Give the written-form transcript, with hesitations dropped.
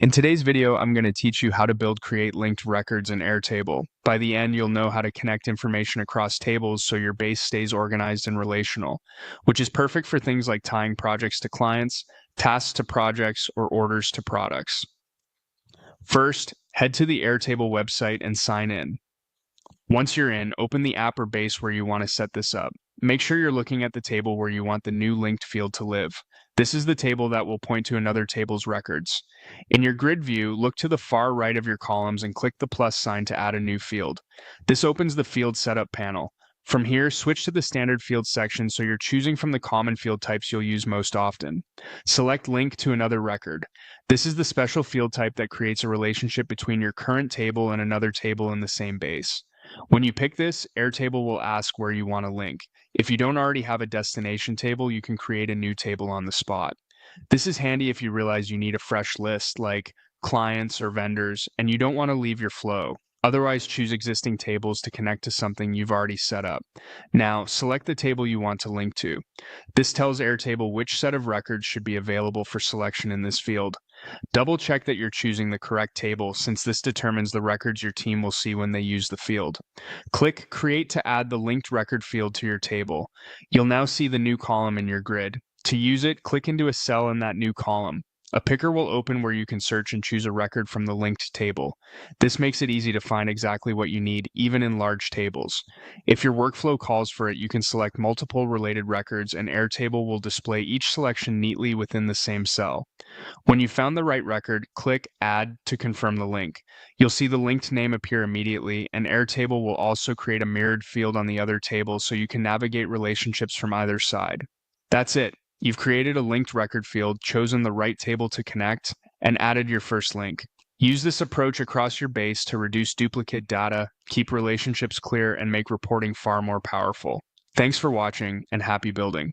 In today's video, I'm going to teach you how to create linked records in Airtable. By the end, you'll know how to connect information across tables so your base stays organized and relational, which is perfect for things like tying projects to clients, tasks to projects, or orders to products. First, head to the Airtable website and sign in. Once you're in, open the app or base where you want to set this up. Make sure you're looking at the table where you want the new linked field to live. This is the table that will point to another table's records. In your grid view, look to the far right of your columns and click the plus sign to add a new field. This opens the field setup panel. From here, switch to the standard field section so you're choosing from the common field types you'll use most often. Select link to another record. This is the special field type that creates a relationship between your current table and another table in the same base. When you pick this, Airtable will ask where you want to link. If you don't already have a destination table, you can create a new table on the spot. This is handy if you realize you need a fresh list like clients or vendors, and you don't want to leave your flow. Otherwise, choose existing tables to connect to something you've already set up. Now, select the table you want to link to. This tells Airtable which set of records should be available for selection in this field. Double check that you're choosing the correct table since this determines the records your team will see when they use the field. Click Create to add the linked record field to your table. You'll now see the new column in your grid. To use it, click into a cell in that new column. A picker will open where you can search and choose a record from the linked table. This makes it easy to find exactly what you need, even in large tables. If your workflow calls for it, you can select multiple related records, and Airtable will display each selection neatly within the same cell. When you found the right record, click Add to confirm the link. You'll see the linked name appear immediately, and Airtable will also create a mirrored field on the other table so you can navigate relationships from either side. That's it. You've created a linked record field, chosen the right table to connect, and added your first link. Use this approach across your base to reduce duplicate data, keep relationships clear, and make reporting far more powerful. Thanks for watching, and happy building.